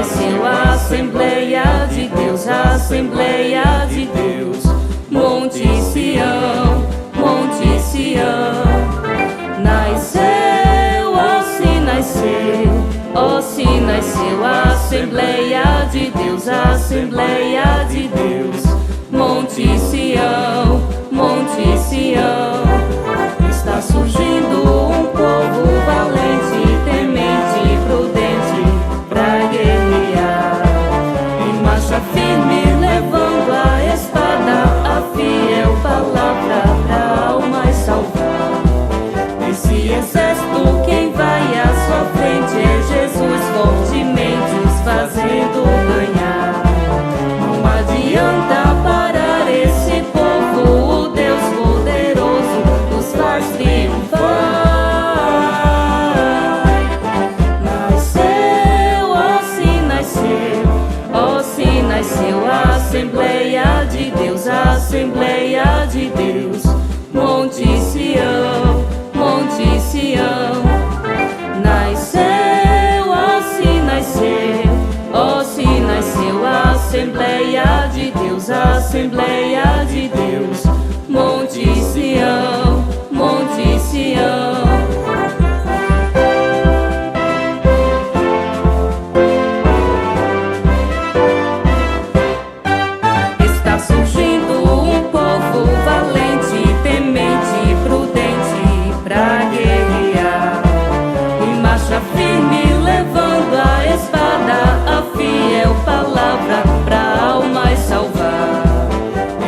nasceu a Assembleia de Deus, a Assembleia de Deus. Monte Sião, Monte Sião. Nasceu, ó se nasceu, ó se nasceu a Assembleia de Deus, a Assembleia de Deus. Monte Sião, Monte Sião. Está surgindo um povo valente, temente e prudente pra guerrear. Em marcha firme, levando a espada, a fiel palavra pra almas salvar. Esse exército, quem vai à sua frente é Jesus, fortemente os fazendo ganhar. Não adianta parar esse povo, o Deus poderoso nos faz triunfar. Nasceu, ó se nasceu, ó se nasceu a Assembleia de Deus, a Assembleia de Deus. Monte Sião, Monte Sião. Nasceu, ó se nasceu, ó se nasceu a Assembleia de Deus, a Assembleia de Deus. Monte Sião, Monte Sião. Está surgindo um povo valente, temente e prudente pra guerrear. Em marcha firme, levando a espada, a fiel palavra pra almas salvar.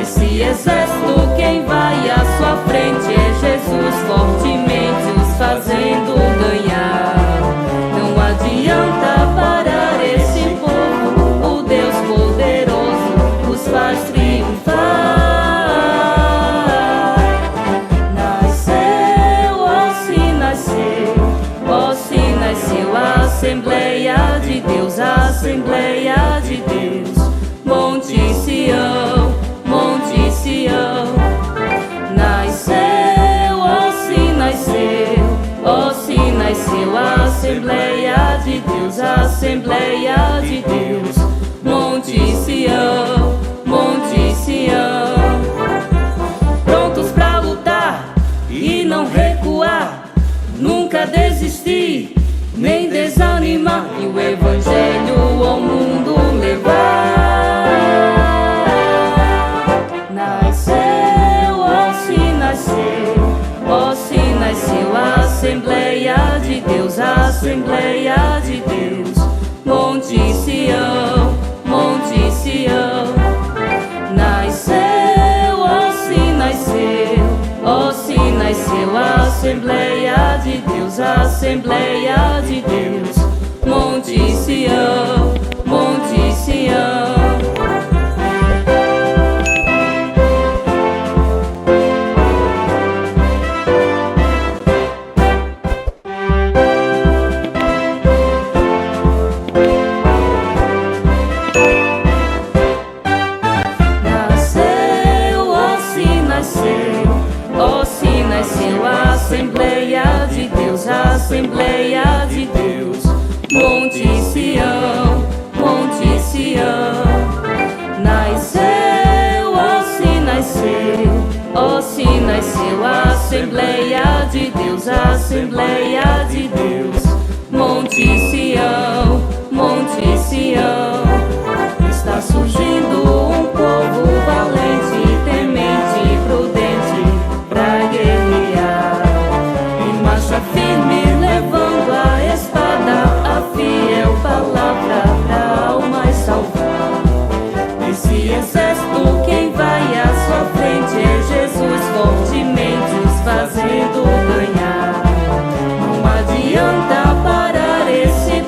Esse exército, quem vai à sua frente é Jesus, fortemente os fazendo ganhar. Não adianta parar esse povo, o Deus poderoso os faz triunfar. Nasceu, ó se nasceu, ó se nasceu a Assembleia de Deus, a Assembleia de Deus. Monte Sião, Monte Sião. Nasceu, ó se nasceu, ó se nasceu a Assembleia de Deus, a Assembleia de Deus. Monte Sião, Monte Sião. Prontos pra lutar e não recuar, nunca desistir, nem desanimar, e o Evangelho ao mundo levar. Nasceu, ó se nasceu, ó se nasceu a Assembleia de Deus, a Assembleia de Deus. Monte Sião, Monte Sião. Nasceu, ó se nasceu, ó se nasceu a Assembleia de Deus, a Assembleia de Deus. Monte Sião, Monte Sião. Ó se nasceu a Assembleia de Deus, a Assembleia de Deus. Monte Sião, Monte Sião. Nasceu, ó se nasceu, ó se nasceu a Assembleia de Deus, a Assembleia de Deus. Monte Sião, Monte Sião. Está surgindo um povo valente, temente e prudente pra guerrear. Em marcha firme, levando a espada, a fiel palavra pra almas salvar. Esse exército, quem vai à sua frente é Jesus, fortemente os fazendo ganhar. Não adianta parar esse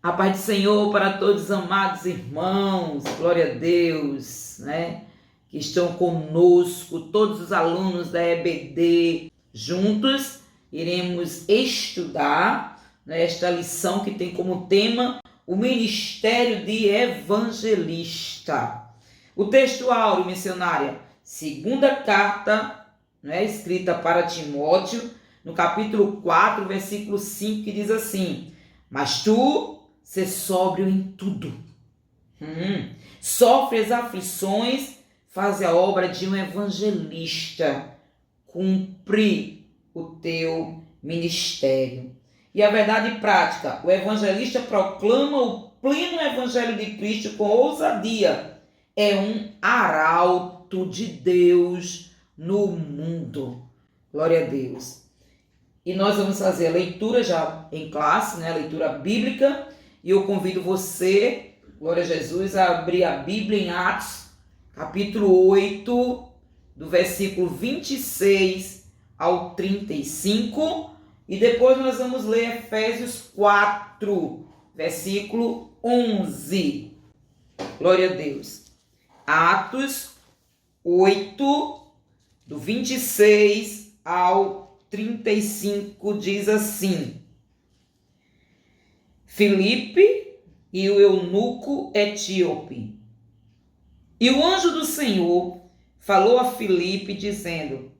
A paz do Senhor para todos os amados irmãos, glória a Deus, né? Que estão conosco, todos os alunos da EBD. Juntos iremos estudar, né, esta lição que tem como tema o ministério de evangelista. O texto áureo, missionária, segunda carta, né, escrita para Timóteo, no capítulo 4, versículo 5, que diz assim: mas tu ser sóbrio em tudo. Sofre as aflições, faz a obra de um evangelista, cumpre o teu ministério. E a verdade prática, o evangelista proclama o pleno evangelho de Cristo com ousadia. É um arauto de Deus no mundo. Glória a Deus. E nós vamos fazer a leitura já em classe, né? A leitura bíblica. E eu convido você, glória a Jesus, a abrir a Bíblia em Atos, capítulo 8, do versículo 26 ao 35. E depois nós vamos ler Efésios 4, versículo 11. Glória a Deus. Atos 8, do 26 ao 35, diz assim: Filipe e o eunuco etíope. E o anjo do Senhor falou a Filipe, dizendo: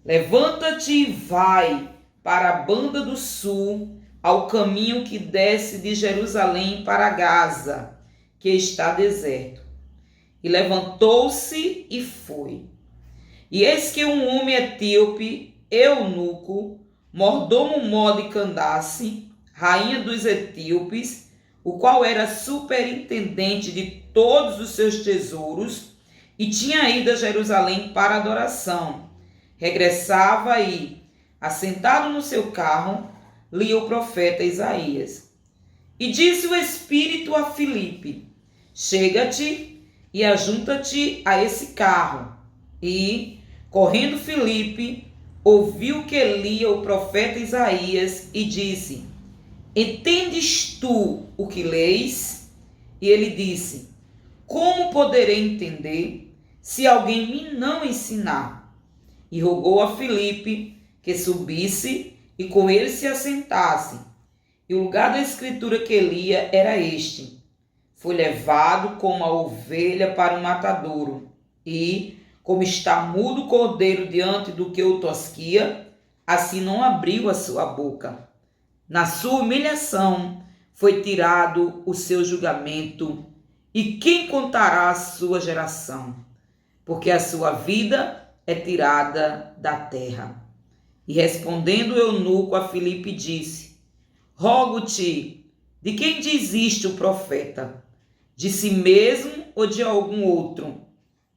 levanta-te e vai para a banda do sul, ao caminho que desce de Jerusalém para Gaza, que está deserto. E levantou-se e foi. E eis que um homem etíope, eunuco, mordomo de Candace, rainha dos etíopes, o qual era superintendente de todos os seus tesouros, e tinha ido a Jerusalém para adoração. Regressava e, assentado no seu carro, lia o profeta Isaías. E disse o Espírito a Filipe: chega-te e ajunta-te a esse carro. E, correndo Filipe, ouviu que lia o profeta Isaías e disse: entendes tu o que leis? E ele disse: como poderei entender se alguém me não ensinar? E rogou a Filipe que subisse e com ele se assentasse. E o lugar da escritura que lia era este: foi levado como a ovelha para o matadouro, e, como está mudo o cordeiro diante do que o tosquia, assim não abriu a sua boca. Na sua humilhação foi tirado o seu julgamento, e quem contará a sua geração? Porque a sua vida é tirada da terra. E respondendo o eunuco a Filipe disse: rogo-te, de quem diz isto o profeta? De si mesmo ou de algum outro?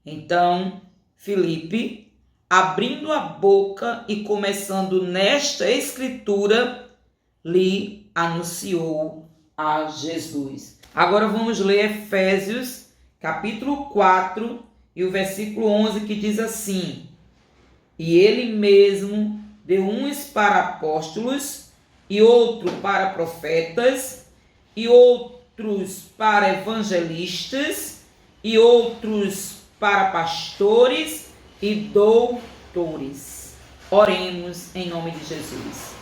Então Filipe, abrindo a boca e começando nesta escritura, lhe anunciou a Jesus. Agora vamos ler Efésios, capítulo 4, e o versículo 11, que diz assim: e ele mesmo deu uns para apóstolos, e outro para profetas, e outros para evangelistas, e outros para pastores e doutores. Oremos em nome de Jesus.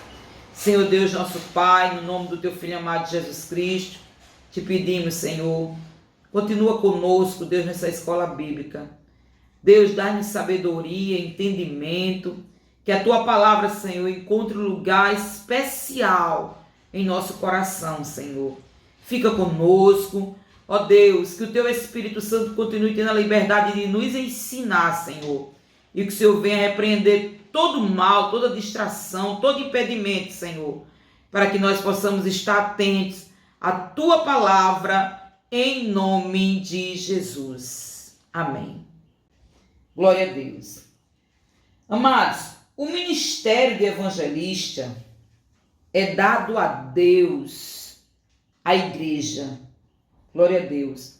Senhor Deus, nosso Pai, no nome do teu Filho amado Jesus Cristo, te pedimos, Senhor, continua conosco, Deus, nessa escola bíblica. Deus, dá-nos sabedoria, entendimento, que a tua palavra, Senhor, encontre um lugar especial em nosso coração, Senhor. Fica conosco, ó Deus, que o teu Espírito Santo continue tendo a liberdade de nos ensinar, Senhor, e que o Senhor venha repreender todo mal, toda distração, todo impedimento, Senhor, para que nós possamos estar atentos à tua palavra, em nome de Jesus. Amém. Glória a Deus. Amados, o ministério de evangelista é dado a Deus, à igreja. Glória a Deus.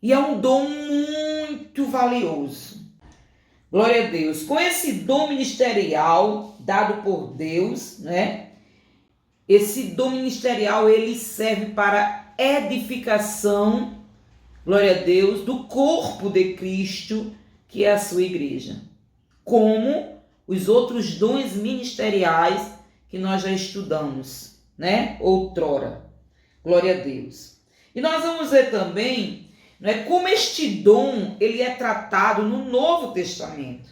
E é um dom muito valioso. Glória a Deus. Com esse dom ministerial dado por Deus, né? Esse dom ministerial, ele serve para edificação, glória a Deus, do corpo de Cristo, que é a sua igreja. Como os outros dons ministeriais que nós já estudamos, né? Outrora. Glória a Deus. E nós vamos ver também, né, como este dom ele é tratado no Novo Testamento,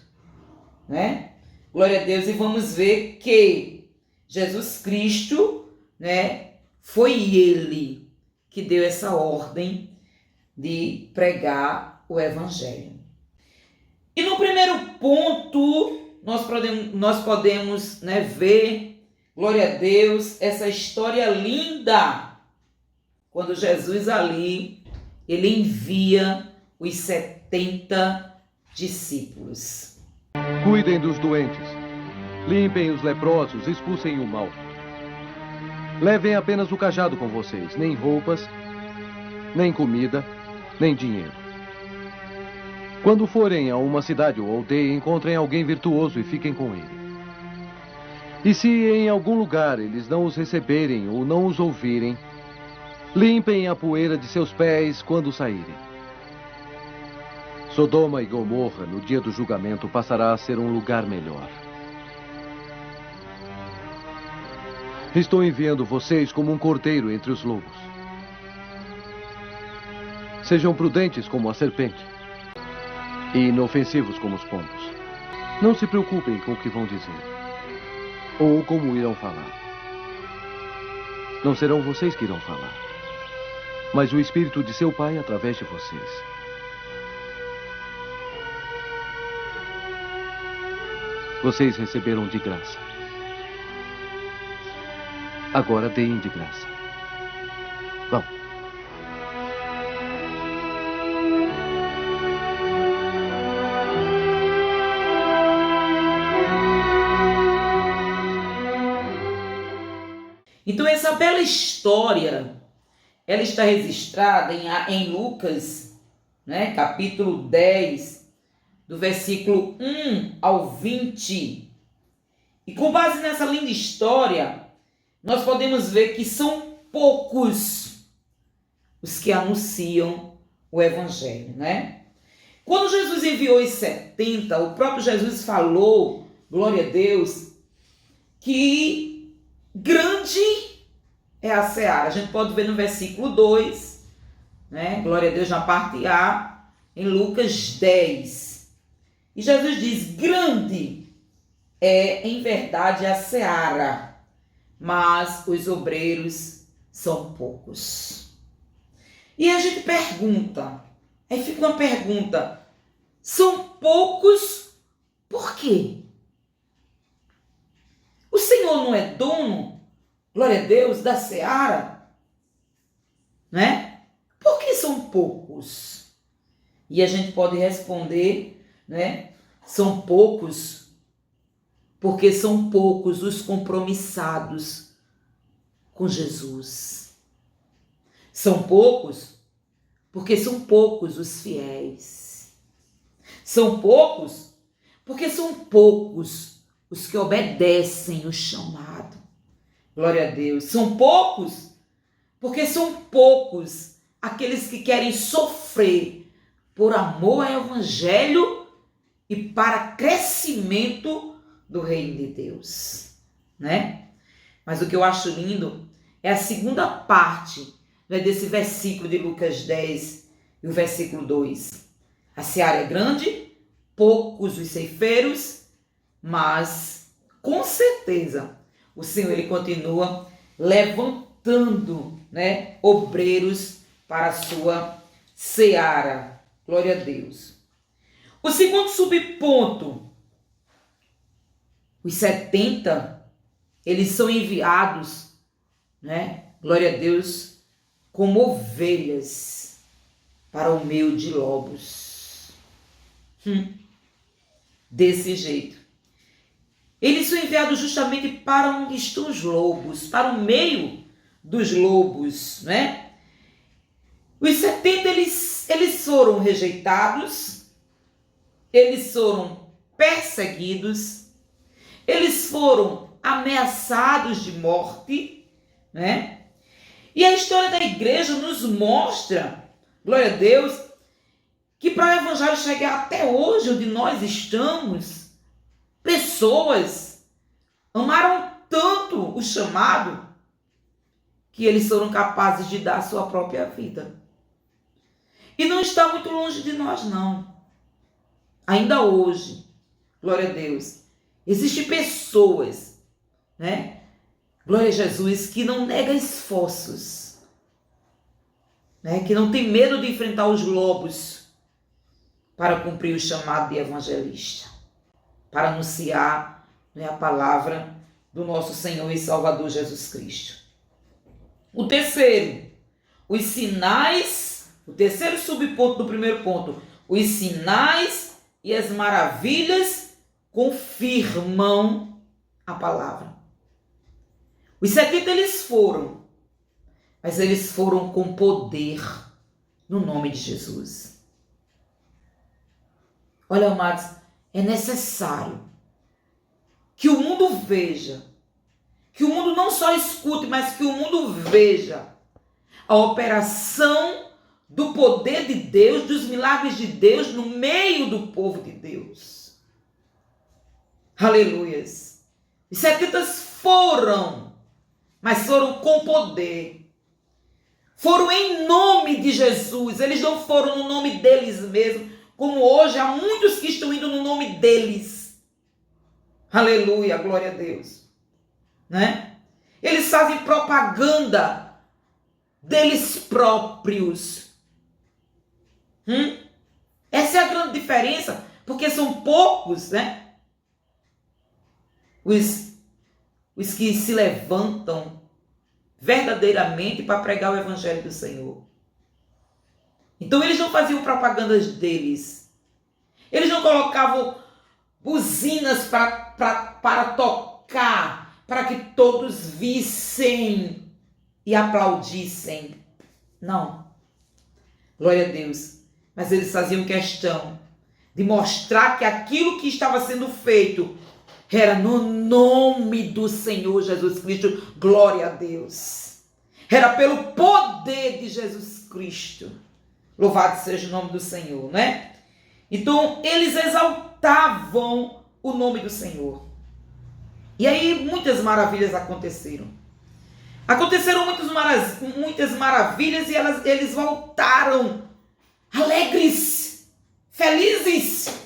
né? Glória a Deus. E vamos ver que Jesus Cristo, né, foi ele que deu essa ordem de pregar o Evangelho. E no primeiro ponto, nós podemos, né, ver, glória a Deus, essa história linda, quando Jesus ali, ele envia os 70 discípulos. Cuidem dos doentes, limpem os leprosos, expulsem o mal. Levem apenas o cajado com vocês, nem roupas, nem comida, nem dinheiro. Quando forem a uma cidade ou aldeia, encontrem alguém virtuoso e fiquem com ele. E se em algum lugar eles não os receberem ou não os ouvirem, limpem a poeira de seus pés quando saírem. Sodoma e Gomorra, no dia do julgamento, passará a ser um lugar melhor. Estou enviando vocês como um cordeiro entre os lobos. Sejam prudentes como a serpente e inofensivos como os pombos. Não se preocupem com o que vão dizer ou como irão falar. Não serão vocês que irão falar, mas o Espírito de seu Pai através de vocês. Vocês receberam de graça. Agora deem de graça. Vão. Então essa bela história, ela está registrada em Lucas, né, capítulo 10, do versículo 1 ao 20. E com base nessa linda história, nós podemos ver que são poucos os que anunciam o Evangelho, né? Quando Jesus enviou os 70, o próprio Jesus falou, glória a Deus, que grande é a seara. A gente pode ver no versículo 2, né? Glória a Deus, na parte A, em Lucas 10. E Jesus diz, grande é em verdade a seara, mas os obreiros são poucos. E a gente pergunta, aí fica uma pergunta, são poucos por quê? O Senhor não é dono, glória a Deus, da seara, né? Por que são poucos? E a gente pode responder, né? São poucos porque são poucos os compromissados com Jesus. São poucos porque são poucos os fiéis. São poucos porque são poucos os que obedecem o chamado. Glória a Deus. São poucos porque são poucos aqueles que querem sofrer por amor ao Evangelho e para crescimento do reino de Deus, né? Mas o que eu acho lindo é a segunda parte, né, desse versículo de Lucas 10 e o versículo 2. A seara é grande, poucos os ceifeiros, mas com certeza o Senhor ele continua levantando, né, obreiros para a sua seara. Glória a Deus. O segundo subponto, os 70, eles são enviados, né? Glória a Deus, como ovelhas para o meio de lobos. Desse jeito. Eles são enviados justamente para onde estão os lobos, para o meio dos lobos, né? Os 70, eles foram rejeitados, eles foram perseguidos, eles foram ameaçados de morte, né? E a história da igreja nos mostra, glória a Deus, que para o evangelho chegar até hoje, onde nós estamos, pessoas amaram tanto o chamado que eles foram capazes de dar a sua própria vida. E não está muito longe de nós, não. Ainda hoje, glória a Deus, existem pessoas, né? Glória a Jesus, que não nega esforços, né? Que não tem medo de enfrentar os lobos para cumprir o chamado de evangelista, para anunciar, né, a palavra do nosso Senhor e Salvador Jesus Cristo. O terceiro, os sinais, o terceiro subponto do primeiro ponto, os sinais e as maravilhas confirmam a palavra. Os 70 eles foram, mas eles foram com poder no nome de Jesus. Olha, amados, é necessário que o mundo veja, que o mundo não só escute, mas que o mundo veja a operação do poder de Deus, dos milagres de Deus no meio do povo de Deus. Aleluias. Os 70 foram, mas foram com poder. Foram em nome de Jesus. Eles não foram no nome deles mesmos, como hoje há muitos que estão indo no nome deles. Aleluia, glória a Deus. Né? Eles fazem propaganda deles próprios. Essa é a grande diferença, porque são poucos, né? Os que se levantam verdadeiramente para pregar o evangelho do Senhor. Então eles não faziam propagandas deles. Eles não colocavam buzinas para tocar, para que todos vissem e aplaudissem. Não. Glória a Deus. Mas eles faziam questão de mostrar que aquilo que estava sendo feito era no nome do Senhor Jesus Cristo. Glória a Deus. Era pelo poder de Jesus Cristo. Louvado seja o nome do Senhor, né? Então, eles exaltavam o nome do Senhor. E aí, muitas maravilhas aconteceram. Aconteceram muitas maravilhas e eles voltaram alegres, felizes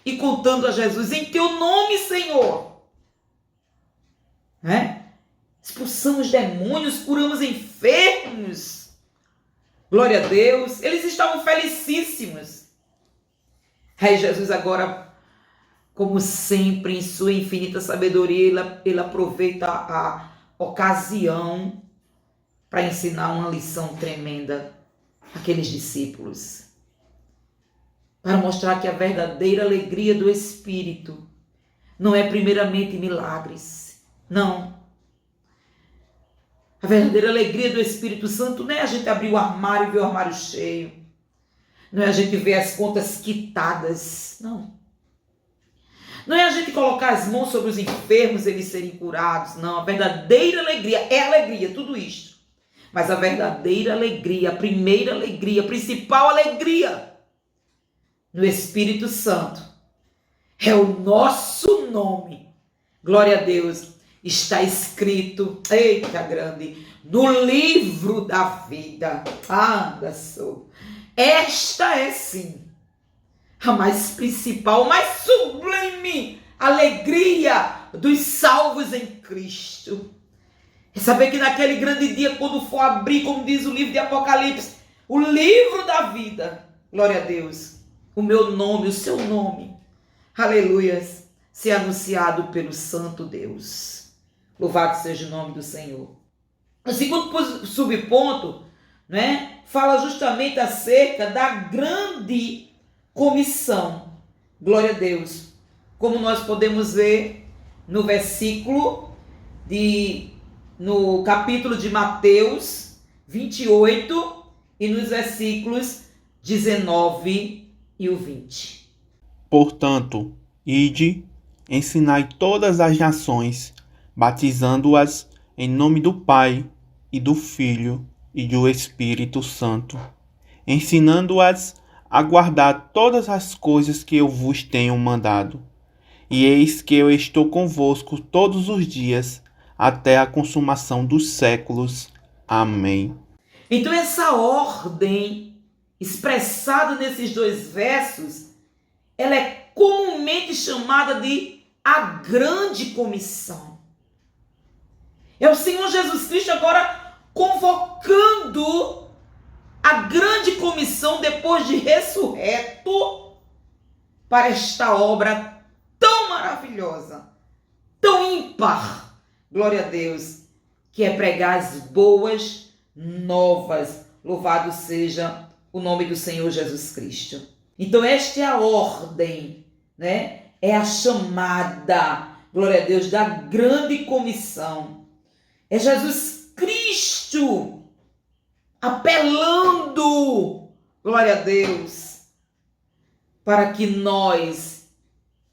e contando a Jesus: em teu nome, Senhor, né? Expulsamos demônios, curamos enfermos. Glória a Deus. Eles estavam felicíssimos. Aí Jesus agora, como sempre, em sua infinita sabedoria, ele aproveita a ocasião para ensinar uma lição tremenda àqueles discípulos. Para mostrar que a verdadeira alegria do Espírito não é primeiramente milagres. Não. A verdadeira alegria do Espírito Santo não é a gente abrir o armário e ver o armário cheio. Não é a gente ver as contas quitadas. Não. Não é a gente colocar as mãos sobre os enfermos e eles serem curados. Não. A verdadeira alegria é alegria, tudo isto. Mas a verdadeira alegria, a primeira alegria, a principal alegria no Espírito Santo é o nosso nome. Glória a Deus. Está escrito, eita grande, no livro da vida. Anda, sou. Esta é sim a mais principal, mais sublime alegria dos salvos em Cristo. É saber que naquele grande dia, quando for abrir, como diz o livro de Apocalipse, o livro da vida, glória a Deus, o meu nome, o seu nome, aleluias, ser anunciado pelo Santo Deus. Louvado seja o nome do Senhor. O segundo subponto, né, fala justamente acerca da grande comissão. Glória a Deus. Como nós podemos ver no no capítulo de Mateus 28 e nos versículos 19 e o 20. Portanto, ide, ensinai todas as nações, batizando-as em nome do Pai, e do Filho e do Espírito Santo, ensinando-as a guardar todas as coisas que eu vos tenho mandado. E eis que eu estou convosco todos os dias, até a consumação dos séculos. Amém. Então essa ordem expressada nesses 2 versos, ela é comumente chamada de a grande comissão. É o Senhor Jesus Cristo agora convocando a grande comissão depois de ressurreto para esta obra tão maravilhosa, tão ímpar, glória a Deus, que é pregar as boas novas. Louvado seja o nome do Senhor Jesus Cristo. Então esta é a ordem, né? É a chamada, glória a Deus, da grande comissão. É Jesus Cristo apelando, glória a Deus, para que nós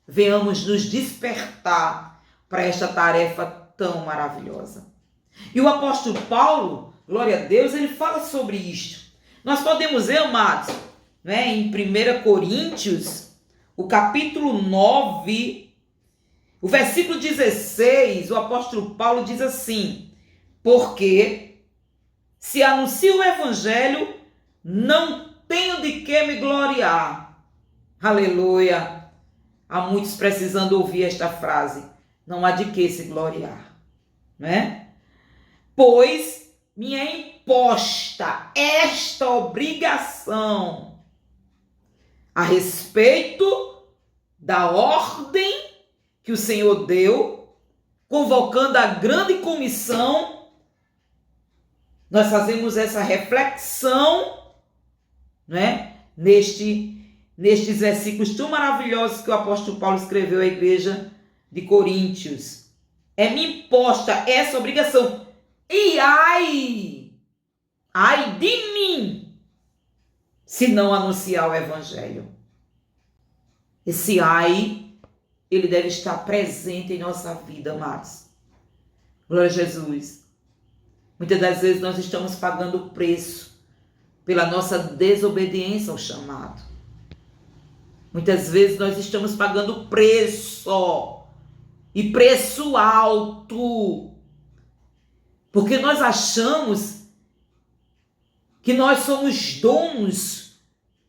venhamos nos despertar para esta tarefa tão maravilhosa. E o apóstolo Paulo, glória a Deus, ele fala sobre isto. Nós podemos ver, amados, né, em 1 Coríntios, o capítulo 9, o versículo 16, o apóstolo Paulo diz assim: porque se anuncio o evangelho, não tenho de que me gloriar. Aleluia! Há muitos precisando ouvir esta frase. Não há de que se gloriar, né? Pois me é imposta esta obrigação a respeito da ordem que o Senhor deu, convocando a grande comissão. Nós fazemos essa reflexão, né, nestes versículos tão maravilhosos que o apóstolo Paulo escreveu à igreja de Coríntios. É-me imposta essa obrigação. E ai de mim, se não anunciar o evangelho. Esse ai, ele deve estar presente em nossa vida, amados. Glória a Jesus. Muitas das vezes nós estamos pagando o preço pela nossa desobediência ao chamado. Muitas vezes nós estamos pagando preço, e preço alto, porque nós achamos que nós somos donos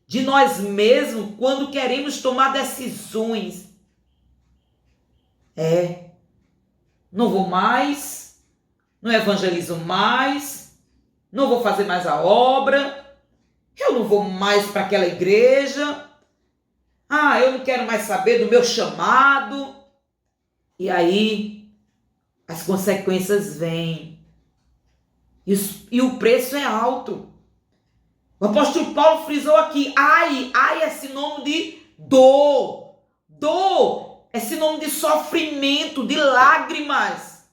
de nós mesmos quando queremos tomar decisões. Não vou mais, não evangelizo mais, não vou fazer mais a obra, eu não vou mais para aquela igreja, eu não quero mais saber do meu chamado. E aí as consequências vêm. E o preço é alto. O apóstolo Paulo frisou aqui, ai é sinônimo de dor. Dor é sinônimo de sofrimento, de lágrimas.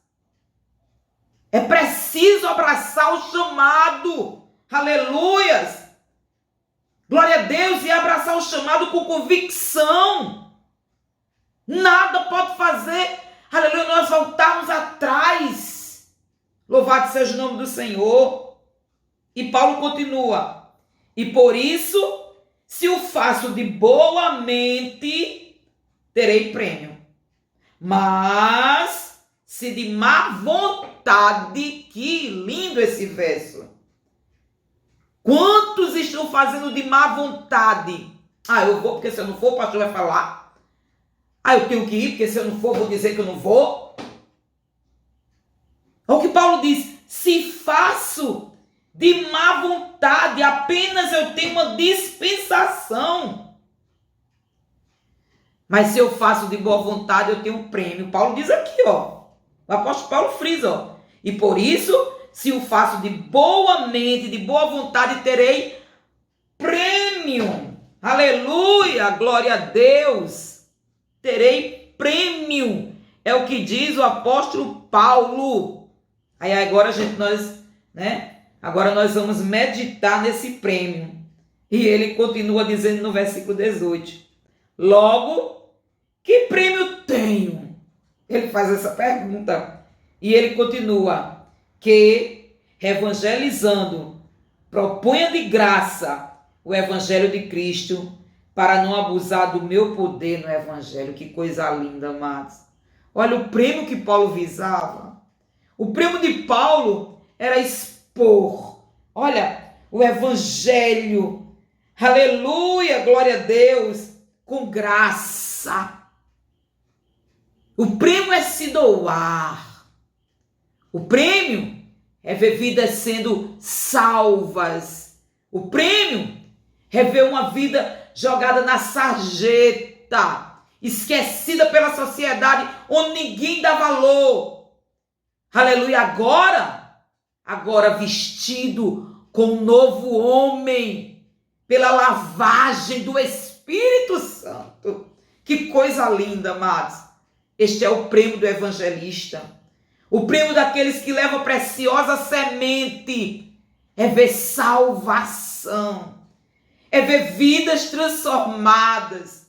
É preciso abraçar o chamado. Aleluias! Glória a Deus, e abraçar o chamado com convicção. Nada pode fazer, aleluia, nós voltarmos atrás. Louvado seja o nome do Senhor. E Paulo continua: e por isso, se o faço de boa mente, terei prêmio. Mas, se de má vontade, que lindo esse verso. Quantos estão fazendo de má vontade? Eu vou, porque se eu não for, o pastor vai falar. Eu tenho que ir, porque se eu não for, vou dizer que eu não vou. Olha o que Paulo diz: se faço de má vontade, apenas eu tenho uma dispensação. Mas se eu faço de boa vontade, eu tenho um prêmio. Paulo diz aqui, ó. O apóstolo Paulo frisa, ó. E por isso, se o faço de boa mente, de boa vontade, terei prêmio. Aleluia, glória a Deus. Terei prêmio. É o que diz o apóstolo Paulo. Aí agora agora nós vamos meditar nesse prêmio. E ele continua dizendo no versículo 18. Logo, que prêmio tenho? Ele faz essa pergunta. E ele continua: que, evangelizando, proponha de graça o evangelho de Cristo para não abusar do meu poder no evangelho. Que coisa linda, amados. Olha o prêmio que Paulo visava. O prêmio de Paulo era expor, olha, o evangelho. Aleluia, glória a Deus, com graça. O prêmio é se doar. O prêmio é ver vidas sendo salvas. O prêmio é ver uma vida jogada na sarjeta, esquecida pela sociedade, onde ninguém dá valor. Aleluia, agora vestido com um novo homem, pela lavagem do Espírito Santo. Que coisa linda, amados. Este é o prêmio do evangelista. O prêmio daqueles que levam a preciosa semente é ver salvação, é ver vidas transformadas,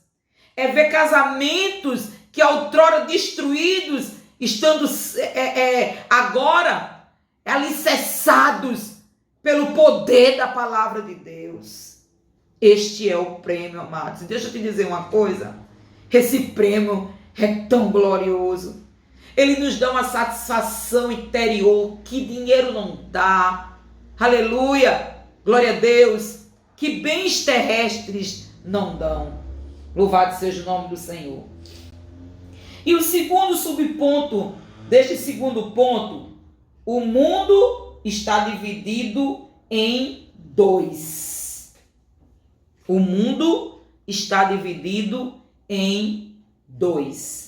é ver casamentos que outrora destruídos, estando agora alicerçados pelo poder da palavra de Deus. Este é o prêmio, amados. E deixa eu te dizer uma coisa, esse prêmio é tão glorioso. Ele nos dá uma satisfação interior que dinheiro não dá. Aleluia, glória a Deus, que bens terrestres não dão. Louvado seja o nome do Senhor. E o segundo subponto deste segundo ponto, o mundo está dividido em dois. O mundo está dividido em dois.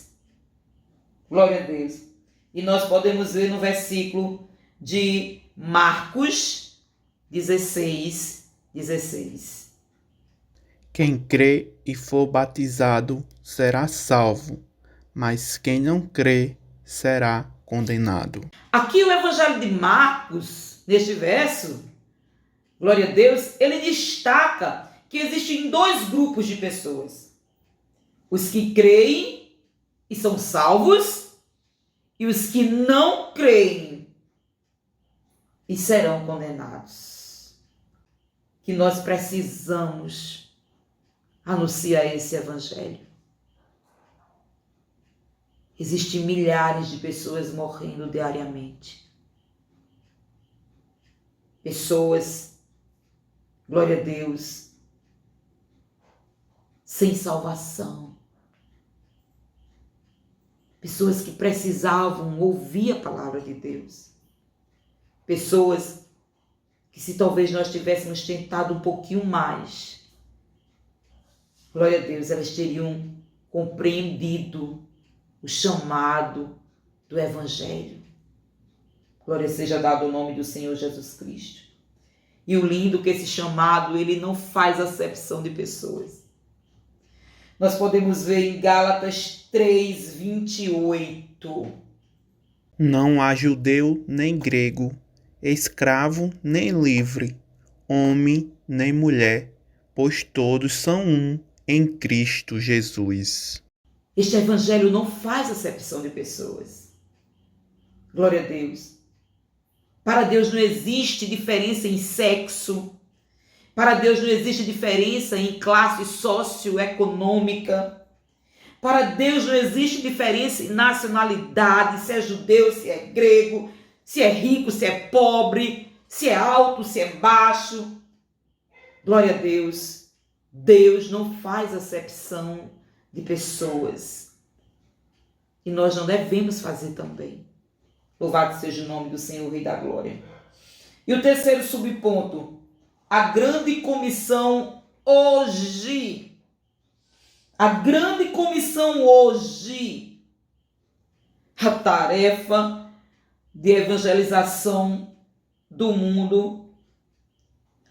Glória a Deus. E nós podemos ver no versículo de Marcos 16:16. Quem crê e for batizado será salvo, mas quem não crê será condenado. Aqui o evangelho de Marcos, neste verso, glória a Deus, ele destaca que existem dois grupos de pessoas. Os que creem e são salvos, e os que não creem e serão condenados. Que nós precisamos anunciar esse evangelho. Existem milhares de pessoas morrendo diariamente. Pessoas, glória a Deus, sem salvação. Pessoas que precisavam ouvir a palavra de Deus. Pessoas que, se talvez nós tivéssemos tentado um pouquinho mais, glória a Deus, elas teriam compreendido o chamado do Evangelho. Glória seja dado o nome do Senhor Jesus Cristo. E o lindo que esse chamado, ele não faz acepção de pessoas. Nós podemos ver em Gálatas 3:28. Não há judeu nem grego, escravo nem livre, homem nem mulher, pois todos são um em Cristo Jesus. Este evangelho não faz acepção de pessoas. Glória a Deus. Para Deus não existe diferença em sexo. Para Deus não existe diferença em classe socioeconômica. Para Deus não existe diferença em nacionalidade, se é judeu, se é grego, se é rico, se é pobre, se é alto, se é baixo. Glória a Deus. Deus não faz acepção de pessoas. E nós não devemos fazer também. Louvado seja o nome do Senhor, Rei da Glória. E o terceiro subponto, a grande comissão hoje. A grande comissão hoje. A tarefa de evangelização do mundo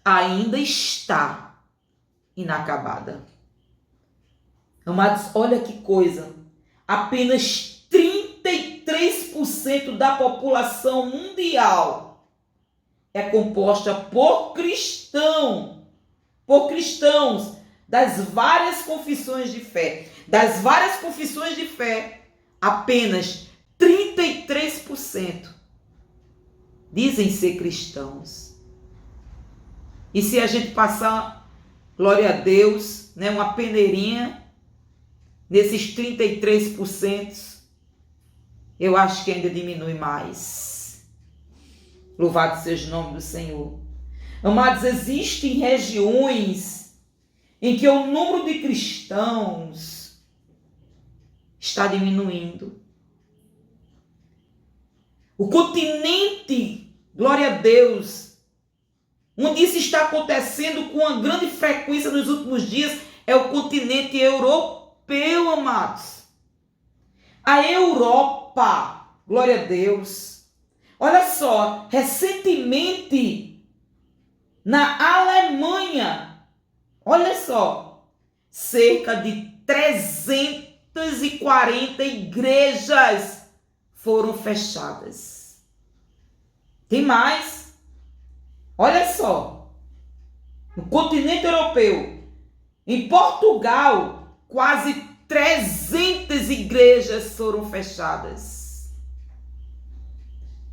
ainda está inacabada. Amados, olha que coisa. Apenas 33% da população mundial é composta por cristãos das várias confissões de fé. Das várias confissões de fé, apenas 33% dizem ser cristãos. E se a gente passar, glória a Deus, né, uma peneirinha nesses 33%, eu acho que ainda diminui mais. Louvado seja o nome do Senhor. Amados, existem regiões em que o número de cristãos está diminuindo. O continente, glória a Deus, onde isso está acontecendo com uma grande frequência nos últimos dias, é o continente europeu, amados. A Europa, glória a Deus. Olha só, recentemente, na Alemanha, olha só, cerca de 340 igrejas foram fechadas. Tem mais? Olha só, no continente europeu, em Portugal, quase 300 igrejas foram fechadas.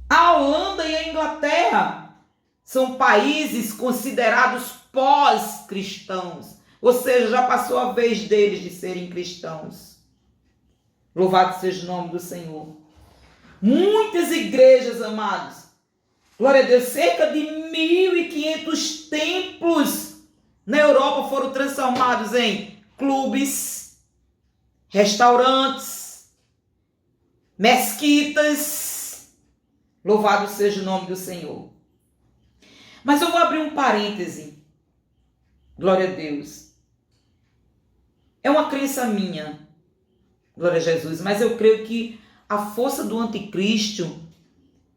A Holanda e a Inglaterra são países considerados pós-cristãos, ou seja, já passou a vez deles de serem cristãos. Louvado seja o nome do Senhor. Muitas igrejas, amados, glória a Deus, cerca de 1.500 templos na Europa foram transformados em clubes, restaurantes, mesquitas. Louvado seja o nome do Senhor. Mas eu vou abrir um parêntese. Glória a Deus. É uma crença minha, glória a Jesus, mas eu creio que a força do anticristo,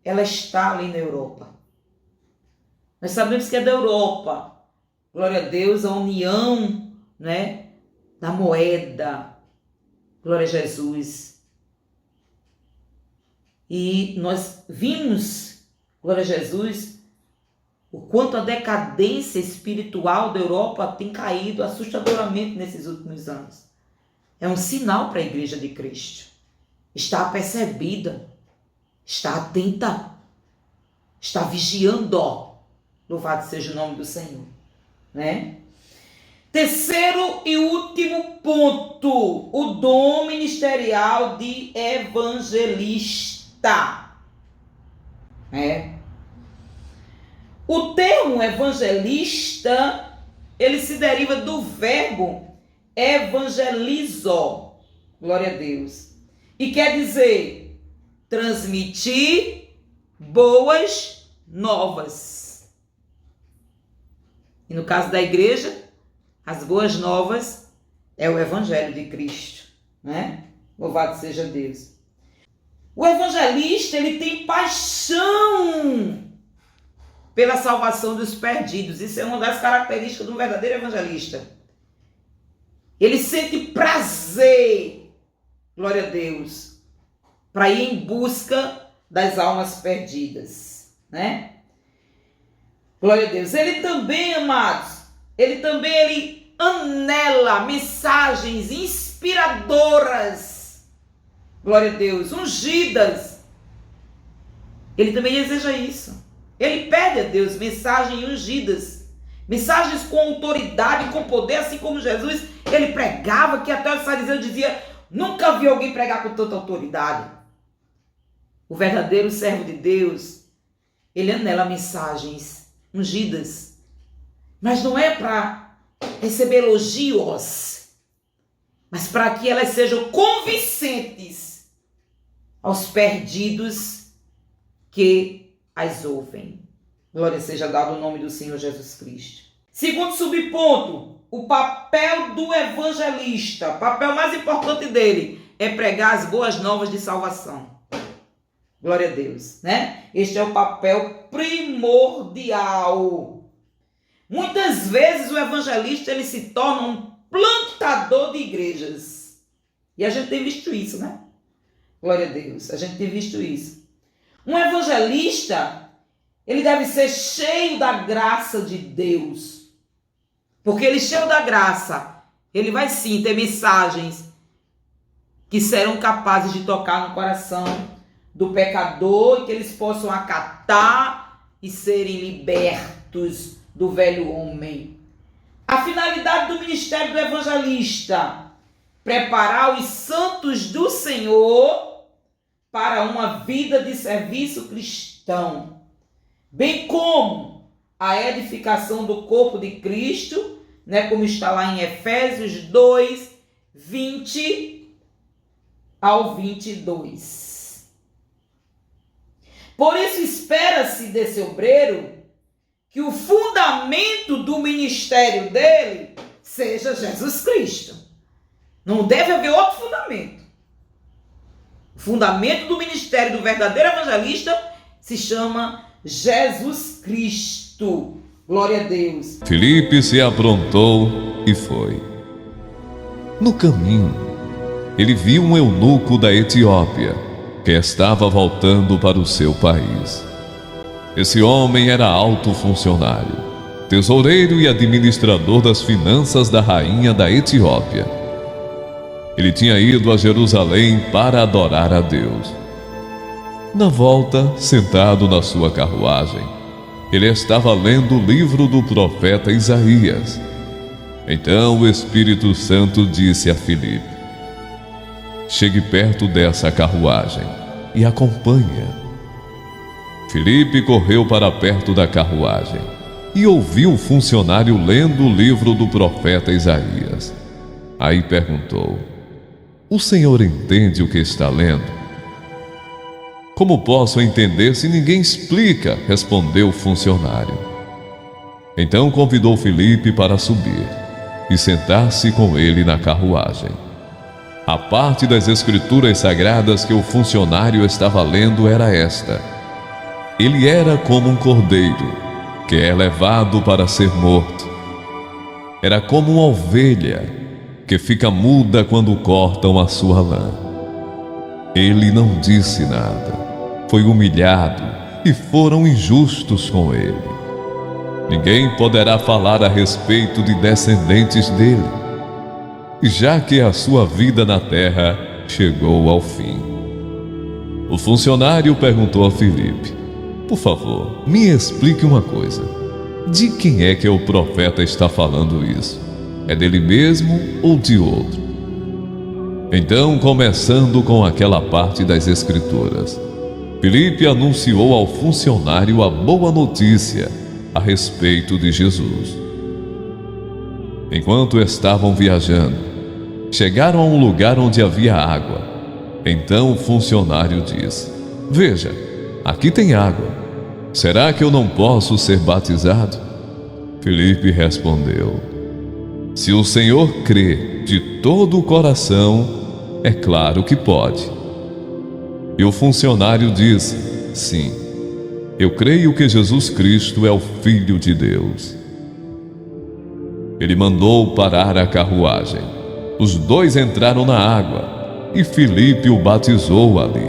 ela está ali na Europa. Nós sabemos que é da Europa, glória a Deus, a união, né, da moeda, glória a Jesus. E nós vimos, glória a Jesus, o quanto a decadência espiritual da Europa tem caído assustadoramente nesses últimos anos. É um sinal para a igreja de Cristo. Está apercebida, está atenta, está vigiando. Louvado seja o nome do Senhor, né? Terceiro e último ponto, o dom ministerial de evangelista. O termo evangelista, ele se deriva do verbo evangelizo, glória a Deus, e quer dizer transmitir boas novas. E no caso da igreja, as boas novas é o evangelho de Cristo, né? Louvado seja Deus. O evangelista, ele tem paixão pela salvação dos perdidos. Isso é uma das características do verdadeiro evangelista. Ele sente prazer, glória a Deus, para ir em busca das almas perdidas, né? Glória a Deus. Ele também, amados, ele anela mensagens inspiradoras, glória a Deus, ungidas. Ele também deseja isso. Ele pede a Deus mensagens ungidas, mensagens com autoridade, com poder, assim como Jesus, ele pregava, que até os fariseus diziam, nunca vi alguém pregar com tanta autoridade. O verdadeiro servo de Deus, ele anela mensagens ungidas, mas não é para receber elogios, mas para que elas sejam convincentes aos perdidos que as ouvem. Glória seja dado o nome do Senhor Jesus Cristo. Segundo subponto, o papel do evangelista, o papel mais importante dele é pregar as boas novas de salvação. Glória a Deus, né? Este é o papel primordial. Muitas vezes o evangelista ele se torna um plantador de igrejas. E a gente tem visto isso, né? Glória a Deus, a gente tem visto isso. Um evangelista, ele deve ser cheio da graça de Deus. Porque ele cheio da graça, ele vai sim ter mensagens que serão capazes de tocar no coração do pecador e que eles possam acatar e serem libertos do velho homem. A finalidade do ministério do evangelista: preparar os santos do Senhor para uma vida de serviço cristão, bem como a edificação do corpo de Cristo, como está lá em Efésios 2, 20 ao 22. Por isso espera-se desse obreiro que o fundamento do ministério dele seja Jesus Cristo. Não deve haver outro fundamento. O fundamento do ministério do verdadeiro evangelista se chama Jesus Cristo. Glória a Deus. Filipe se aprontou e foi. No caminho, ele viu um eunuco da Etiópia que estava voltando para o seu país. Esse homem era alto funcionário, tesoureiro e administrador das finanças da rainha da Etiópia. Ele tinha ido a Jerusalém para adorar a Deus. Na volta, sentado na sua carruagem, ele estava lendo o livro do profeta Isaías. Então o Espírito Santo disse a Filipe: chegue perto dessa carruagem e acompanha. Filipe correu para perto da carruagem e ouviu o funcionário lendo o livro do profeta Isaías. Aí perguntou: o senhor entende o que está lendo? Como posso entender se ninguém explica? Respondeu o funcionário. Então convidou Filipe para subir e sentar-se com ele na carruagem. A parte das escrituras sagradas que o funcionário estava lendo era esta: ele era como um cordeiro que é levado para ser morto. Era como uma ovelha que fica muda quando cortam a sua lã. Ele não disse nada. Foi humilhado e foram injustos com ele. Ninguém poderá falar a respeito de descendentes dele, já que a sua vida na terra chegou ao fim. O funcionário perguntou a Filipe: por favor, me explique uma coisa. De quem é que o profeta está falando isso? É dele mesmo ou de outro? Então, começando com aquela parte das escrituras, Filipe anunciou ao funcionário a boa notícia a respeito de Jesus. Enquanto estavam viajando, chegaram a um lugar onde havia água. Então o funcionário disse: veja, aqui tem água. Será que eu não posso ser batizado? Filipe respondeu: se o Senhor crê de todo o coração, é claro que pode. E o funcionário disse: sim, eu creio que Jesus Cristo é o Filho de Deus. Ele mandou parar a carruagem. Os dois entraram na água e Filipe o batizou ali.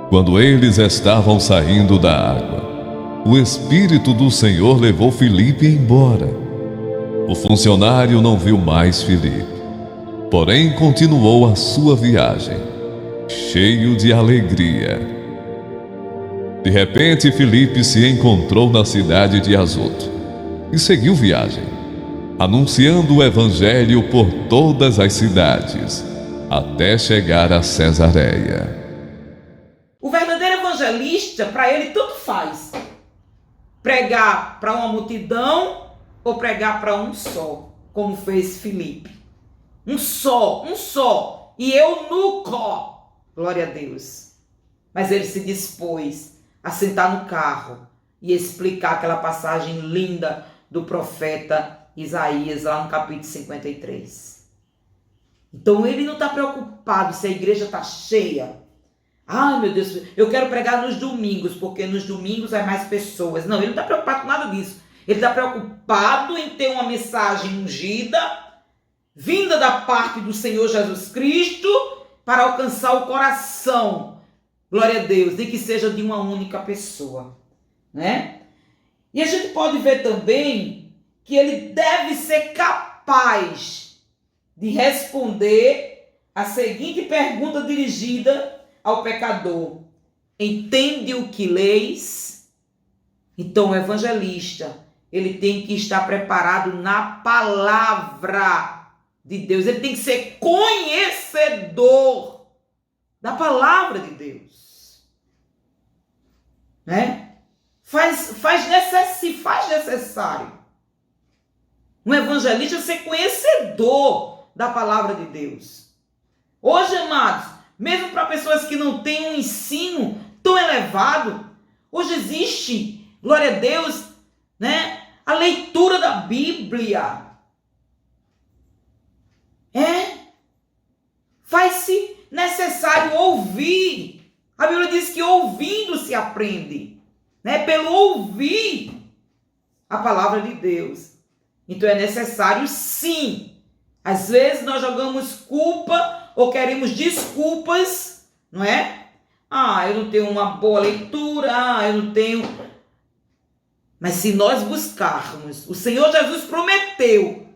Quando eles estavam saindo da água, o Espírito do Senhor levou Filipe embora. O funcionário não viu mais Filipe, porém continuou a sua viagem, cheio de alegria. De repente, Filipe se encontrou na cidade de Azoto e seguiu viagem, anunciando o evangelho por todas as cidades, até chegar a Cesareia. O verdadeiro evangelista, para ele, tanto faz pregar para uma multidão ou pregar para um só, como fez Filipe. Um só, e eunuco. Glória a Deus. Mas ele se dispôs a sentar no carro e explicar aquela passagem linda do profeta Isaías, lá no capítulo 53. Então ele não está preocupado se a igreja está cheia. Ai, meu Deus, eu quero pregar nos domingos, porque nos domingos é mais pessoas. Não, ele não está preocupado com nada disso. Ele está preocupado em ter uma mensagem ungida, vinda da parte do Senhor Jesus Cristo, para alcançar o coração, glória a Deus, e que seja de uma única pessoa, né? E a gente pode ver também que ele deve ser capaz de responder a seguinte pergunta dirigida ao pecador: entende o que leis? Então o evangelista, ele tem que estar preparado na palavra de Deus. Ele tem que ser conhecedor da palavra de Deus. Né? Faz necessário um evangelista ser conhecedor da palavra de Deus. Hoje, amados, mesmo para pessoas que não têm um ensino tão elevado, hoje existe, glória a Deus, né, a leitura da Bíblia. Faz-se necessário ouvir. A Bíblia diz que ouvindo se aprende, né? Pelo ouvir a palavra de Deus. Então é necessário, sim. Às vezes nós jogamos culpa ou queremos desculpas, não é? Eu não tenho uma boa leitura, eu não tenho... Mas se nós buscarmos, o Senhor Jesus prometeu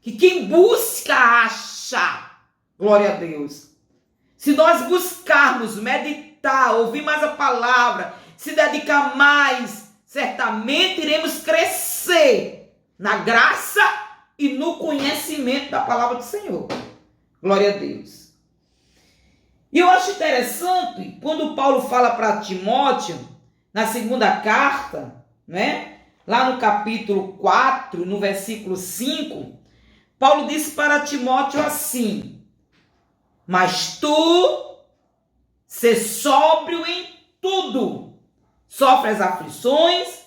que quem busca, acha. Glória a Deus. Se nós buscarmos meditar, ouvir mais a palavra, se dedicar mais, certamente iremos crescer na graça e no conhecimento da palavra do Senhor. Glória a Deus. E eu acho interessante, quando Paulo fala para Timóteo, na segunda carta, né? Lá no capítulo 4, no versículo 5, Paulo disse para Timóteo assim: mas tu, sê sóbrio em tudo, sofre as aflições,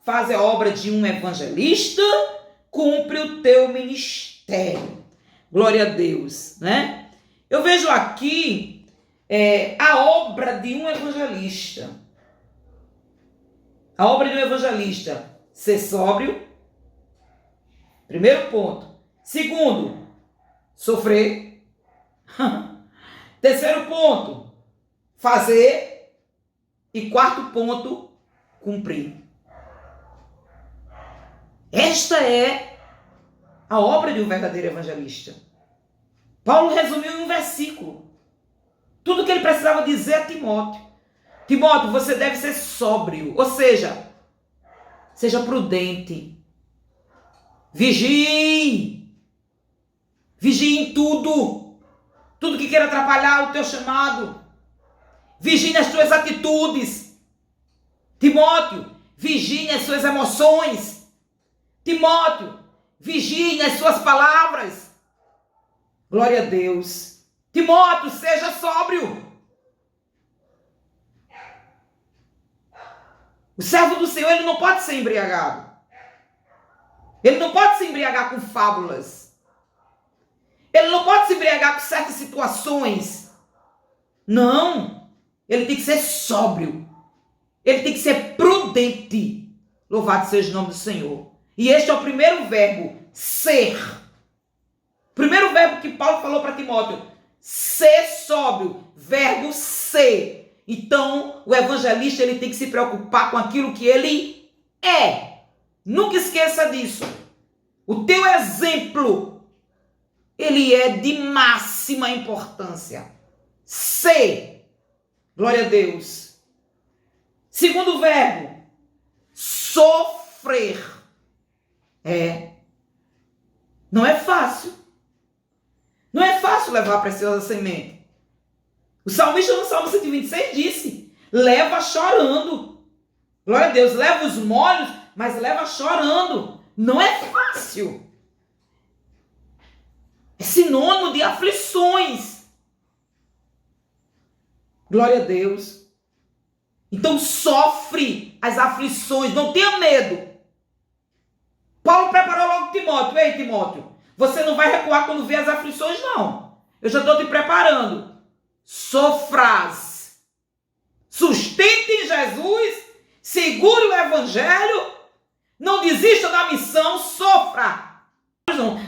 faz a obra de um evangelista, cumpre o teu ministério. Glória a Deus, né? Eu vejo aqui a obra de um evangelista. A obra de um evangelista: ser sóbrio. Primeiro ponto. Segundo, sofrer. Terceiro ponto, fazer. E quarto ponto, cumprir. Esta é a obra de um verdadeiro evangelista. Paulo resumiu em um versículo tudo o que ele precisava dizer a Timóteo. Timóteo, você deve ser sóbrio, ou seja, seja prudente. Vigie em tudo que queira atrapalhar o teu chamado. Vigie nas tuas atitudes. Timóteo, vigie nas suas emoções. Timóteo, vigie nas suas palavras. Glória a Deus. Timóteo, seja sóbrio. O servo do Senhor, ele não pode ser embriagado. Ele não pode se embriagar com fábulas. Ele não pode se embriagar com certas situações. Não. Ele tem que ser sóbrio. Ele tem que ser prudente. Louvado seja o nome do Senhor. E este é o primeiro verbo, ser. Primeiro verbo que Paulo falou para Timóteo: ser sóbrio. Verbo ser. Então, o evangelista, ele tem que se preocupar com aquilo que ele é. Nunca esqueça disso. O teu exemplo, ele é de máxima importância. Ser. Glória a Deus. Segundo verbo, sofrer. Não é fácil. Não é fácil levar a preciosa semente. O salmista no Salmo 126 disse: leva chorando. Glória a Deus, leva os molhos, mas leva chorando. Não é fácil. É sinônimo de aflições. Glória a Deus. Então sofre as aflições, não tenha medo. Paulo preparou logo Timóteo. Ei, Timóteo, você não vai recuar quando vier as aflições, não. Eu já estou te preparando. Sofrás. Sustente em Jesus. Segure o evangelho. Não desista da missão. Sofra.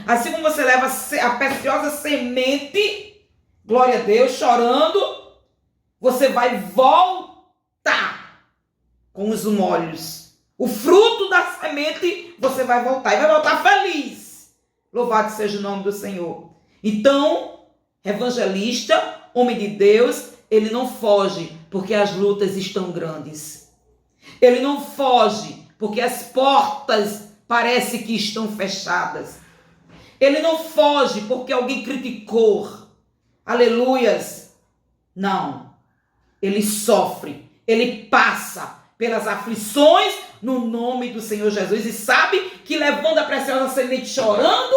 Assim como você leva a preciosa semente, glória a Deus, chorando, você vai voltar com os molhos. O fruto da semente, você vai voltar. E vai voltar feliz. Louvado seja o nome do Senhor. Então, evangelista, homem de Deus, ele não foge porque as lutas estão grandes. Ele não foge porque as portas parece que estão fechadas. Ele não foge porque alguém criticou. Aleluias. Não. Ele sofre. Ele passa pelas aflições no nome do Senhor Jesus. E sabe que levando a preciosa semente chorando,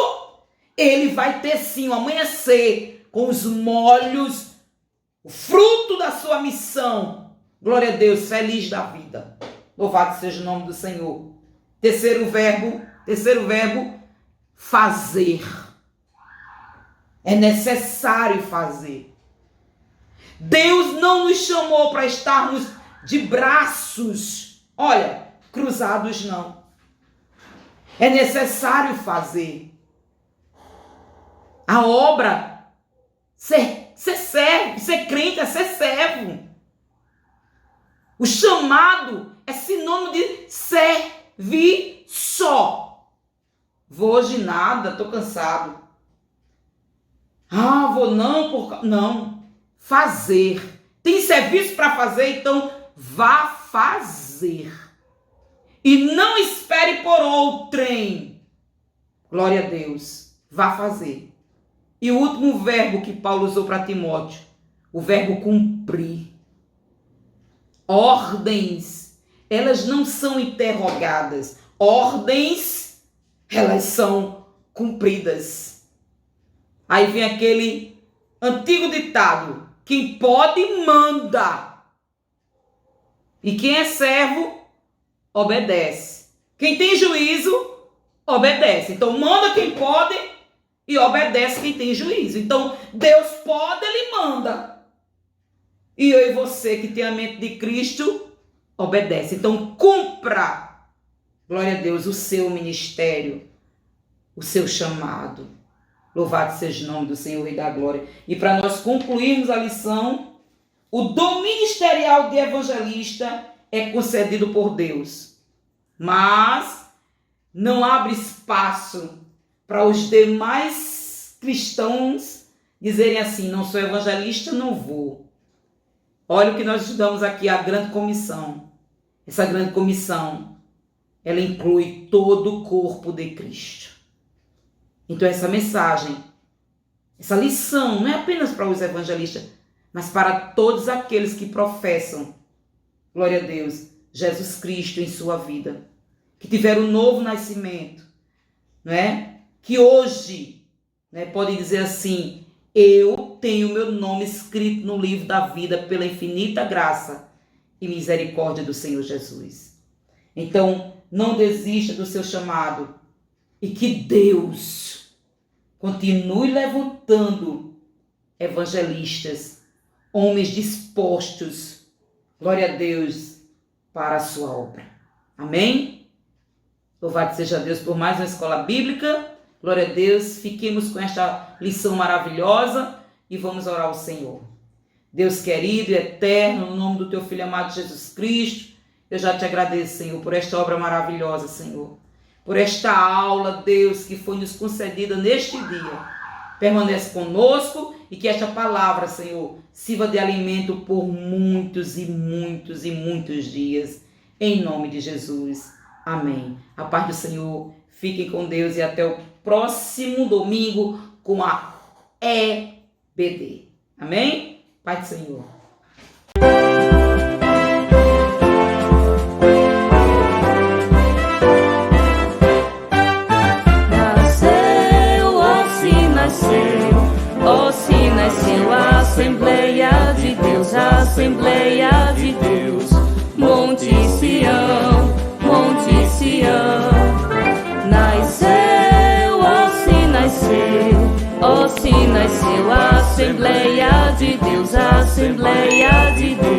ele vai ter sim o amanhecer com os molhos, o fruto da sua missão. Glória a Deus, feliz da vida. Louvado seja o nome do Senhor. Terceiro verbo, fazer. É necessário fazer. Deus não nos chamou para estarmos de braços, olha, cruzados, não. É necessário fazer. A obra, ser servo, ser crente é ser servo. O chamado é sinônimo de servir só. Vou hoje nada, estou cansado. Vou não, não. Fazer. Tem serviço para fazer, então vá fazer. E não espere por outrem. Glória a Deus. Vá fazer. E o último verbo que Paulo usou para Timóteo, o verbo cumprir. Ordens, elas não são interrogadas. Ordens, elas são cumpridas. Aí vem aquele antigo ditado: quem pode, manda. E quem é servo, obedece. Quem tem juízo, obedece. Então, manda quem pode e obedece quem tem juízo. Então, Deus pode, Ele manda. E eu e você, que tem a mente de Cristo, obedece. Então, cumpra, glória a Deus, o seu ministério, o seu chamado. Louvado seja o nome do Senhor e da glória. E para nós concluirmos a lição, o dom ministerial de evangelista é concedido por Deus. Mas não abre espaço para os demais cristãos dizerem assim: não sou evangelista, não vou. Olha o que nós estudamos aqui, a grande comissão. Essa grande comissão, ela inclui todo o corpo de Cristo. Então essa mensagem, essa lição, não é apenas para os evangelistas, mas para todos aqueles que professam, glória a Deus, Jesus Cristo em sua vida, que tiveram um novo nascimento, não é? Que hoje, né, podem dizer assim: eu tenho meu nome escrito no livro da vida pela infinita graça e misericórdia do Senhor Jesus. Então, não desista do seu chamado e que Deus continue levantando evangelistas, homens dispostos, glória a Deus, para a sua obra. Amém? Louvado seja Deus por mais uma escola bíblica. Glória a Deus. Fiquemos com esta lição maravilhosa e vamos orar ao Senhor. Deus querido e eterno, no nome do teu Filho amado Jesus Cristo, eu já te agradeço, Senhor, por esta obra maravilhosa, Senhor. Por esta aula, Deus, que foi nos concedida neste dia. Permanece conosco e que esta palavra, Senhor, sirva de alimento por muitos e muitos e muitos dias. Em nome de Jesus. Amém. A paz do Senhor. Fiquem com Deus e até o próximo domingo com a EBD. Amém? Paz do Senhor. Nasceu a Assembleia de Deus, a Assembleia de Deus, Monte Sião, Monte Sião. Nasceu, ó se nasceu a Assembleia de Deus, a Assembleia de Deus.